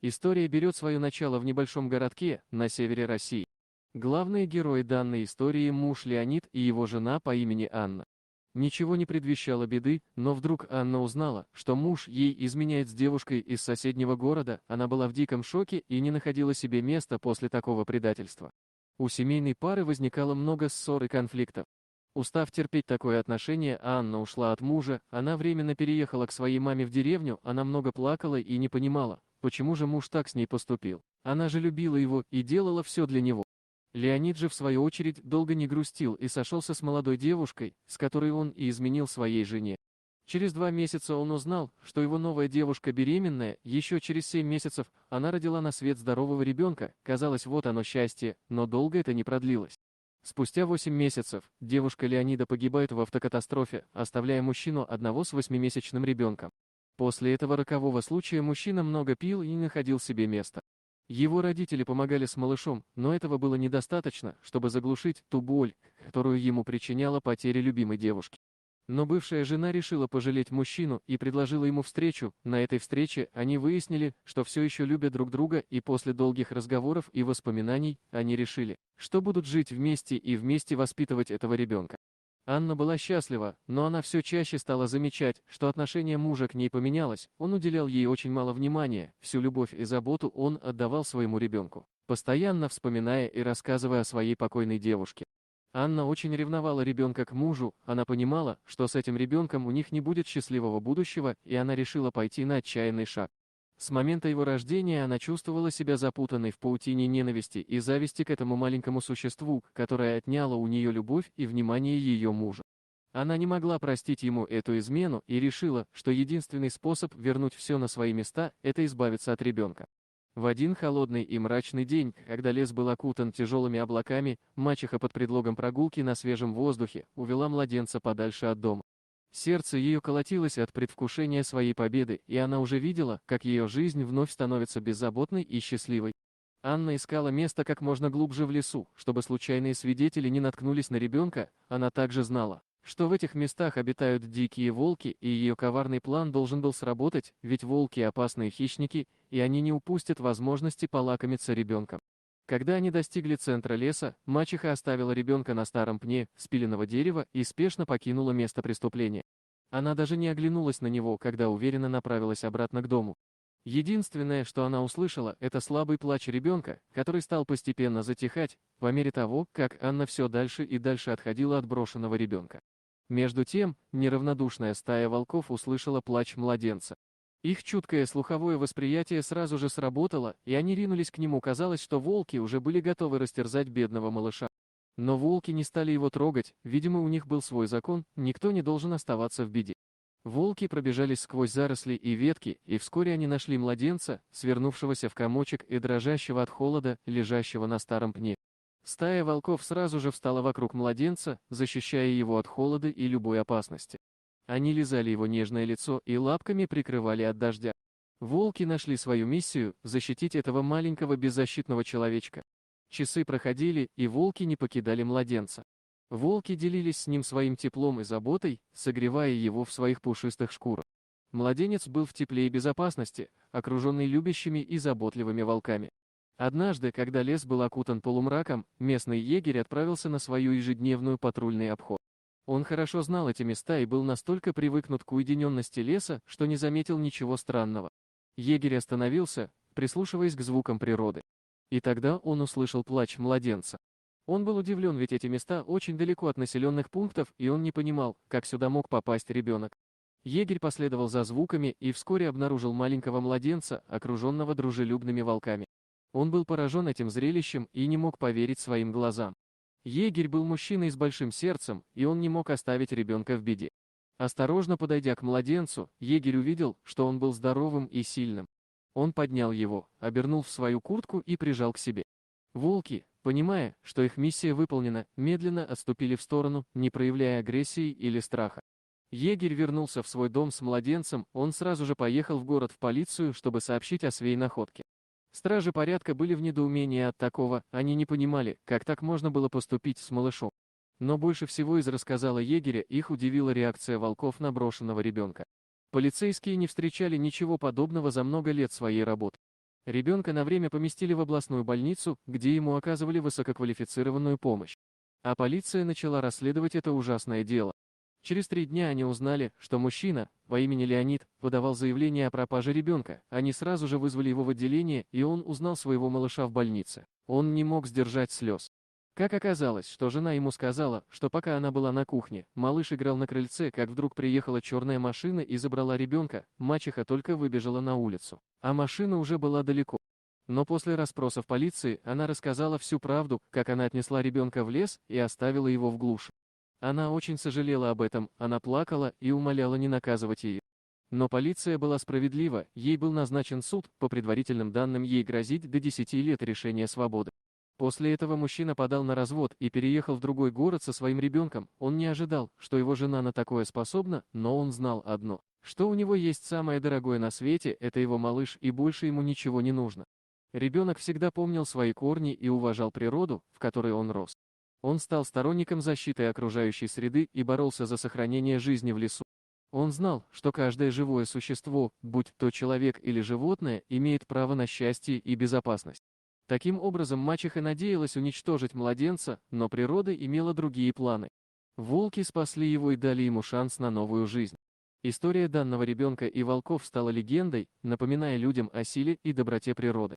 История берет свое начало в небольшом городке на севере России. Главные герои данной истории – муж Леонид и его жена по имени Анна. Ничего не предвещало беды, но вдруг Анна узнала, что муж ей изменяет с девушкой из соседнего города. Она была в диком шоке и не находила себе места после такого предательства. У семейной пары возникало много ссор и конфликтов. Устав терпеть такое отношение, Анна ушла от мужа. Она временно переехала к своей маме в деревню. Она много плакала и не понимала, почему же муж так с ней поступил. Она же любила его и делала все для него. Леонид же, в свою очередь, долго не грустил и сошелся с молодой девушкой, с которой он и изменил своей жене. Через 2 месяца он узнал, что его новая девушка беременная. Еще через 7 месяцев она родила на свет здорового ребенка. Казалось, вот оно счастье, но долго это не продлилось. Спустя 8 месяцев девушка Леонида погибает в автокатастрофе, оставляя мужчину одного с 8-месячным ребенком. После этого рокового случая мужчина много пил и не находил себе места. Его родители помогали с малышом, но этого было недостаточно, чтобы заглушить ту боль, которую ему причиняла потеря любимой девушки. Но бывшая жена решила пожалеть мужчину и предложила ему встречу. На этой встрече они выяснили, что все еще любят друг друга, и после долгих разговоров и воспоминаний они решили, что будут жить вместе и вместе воспитывать этого ребенка. Анна была счастлива, но она все чаще стала замечать, что отношение мужа к ней поменялось. Он уделял ей очень мало внимания, всю любовь и заботу он отдавал своему ребенку, постоянно вспоминая и рассказывая о своей покойной девушке. Анна очень ревновала ребенка к мужу. Она понимала, что с этим ребенком у них не будет счастливого будущего, и она решила пойти на отчаянный шаг. С момента его рождения она чувствовала себя запутанной в паутине ненависти и зависти к этому маленькому существу, которое отняло у нее любовь и внимание ее мужа. Она не могла простить ему эту измену и решила, что единственный способ вернуть все на свои места – это избавиться от ребенка. В один холодный и мрачный день, когда лес был окутан тяжелыми облаками, мачеха под предлогом прогулки на свежем воздухе увела младенца подальше от дома. Сердце ее колотилось от предвкушения своей победы, и она уже видела, как ее жизнь вновь становится беззаботной и счастливой. Анна искала место как можно глубже в лесу, чтобы случайные свидетели не наткнулись на ребенка. Она также знала, что в этих местах обитают дикие волки, и ее коварный план должен был сработать, ведь волки – опасные хищники, и они не упустят возможности полакомиться ребенком. Когда они достигли центра леса, мачеха оставила ребенка на старом пне спиленного дерева и спешно покинула место преступления. Она даже не оглянулась на него, когда уверенно направилась обратно к дому. Единственное, что она услышала, это слабый плач ребенка, который стал постепенно затихать, по мере того, как Анна все дальше и дальше отходила от брошенного ребенка. Между тем, неравнодушная стая волков услышала плач младенца. Их чуткое слуховое восприятие сразу же сработало, и они ринулись к нему. Казалось, что волки уже были готовы растерзать бедного малыша. Но волки не стали его трогать, видимо, у них был свой закон, никто не должен оставаться в беде. Волки пробежались сквозь заросли и ветки, и вскоре они нашли младенца, свернувшегося в комочек и дрожащего от холода, лежащего на старом пне. Стая волков сразу же встала вокруг младенца, защищая его от холода и любой опасности. Они лизали его нежное лицо и лапками прикрывали от дождя. Волки нашли свою миссию – защитить этого маленького беззащитного человечка. Часы проходили, и волки не покидали младенца. Волки делились с ним своим теплом и заботой, согревая его в своих пушистых шкурах. Младенец был в тепле и безопасности, окруженный любящими и заботливыми волками. Однажды, когда лес был окутан полумраком, местный егерь отправился на свою ежедневную патрульный обход. Он хорошо знал эти места и был настолько привыкнут к уединенности леса, что не заметил ничего странного. Егерь остановился, прислушиваясь к звукам природы. И тогда он услышал плач младенца. Он был удивлен, ведь эти места очень далеко от населенных пунктов, и он не понимал, как сюда мог попасть ребенок. Егерь последовал за звуками и вскоре обнаружил маленького младенца, окруженного дружелюбными волками. Он был поражен этим зрелищем и не мог поверить своим глазам. Егерь был мужчиной с большим сердцем, и он не мог оставить ребенка в беде. Осторожно подойдя к младенцу, егерь увидел, что он был здоровым и сильным. Он поднял его, обернул в свою куртку и прижал к себе. Волки, понимая, что их миссия выполнена, медленно отступили в сторону, не проявляя агрессии или страха. Егерь вернулся в свой дом с младенцем, он сразу же поехал в город в полицию, чтобы сообщить о своей находке. Стражи порядка были в недоумении от такого, они не понимали, как так можно было поступить с малышом. Но больше всего из рассказала егеря их удивила реакция волков на брошенного ребенка. Полицейские не встречали ничего подобного за много лет своей работы. Ребенка на время поместили в областную больницу, где ему оказывали высококвалифицированную помощь. А полиция начала расследовать это ужасное дело. Через 3 дня они узнали, что мужчина, по имени Леонид, подавал заявление о пропаже ребенка. Они сразу же вызвали его в отделение, и он узнал своего малыша в больнице. Он не мог сдержать слез. Как оказалось, что жена ему сказала, что пока она была на кухне, малыш играл на крыльце, как вдруг приехала черная машина и забрала ребенка, мачеха только выбежала на улицу, а машина уже была далеко. Но после расспросов полиции она рассказала всю правду, как она отнесла ребенка в лес и оставила его в глуши. Она очень сожалела об этом, она плакала и умоляла не наказывать ее. Но полиция была справедлива, ей был назначен суд, по предварительным данным ей грозит до 10 лет лишения свободы. После этого мужчина подал на развод и переехал в другой город со своим ребенком. Он не ожидал, что его жена на такое способна, но он знал одно, что у него есть самое дорогое на свете, это его малыш, и больше ему ничего не нужно. Ребенок всегда помнил свои корни и уважал природу, в которой он рос. Он стал сторонником защиты окружающей среды и боролся за сохранение жизни в лесу. Он знал, что каждое живое существо, будь то человек или животное, имеет право на счастье и безопасность. Таким образом, мачеха надеялась уничтожить младенца, но природа имела другие планы. Волки спасли его и дали ему шанс на новую жизнь. История данного ребенка и волков стала легендой, напоминая людям о силе и доброте природы.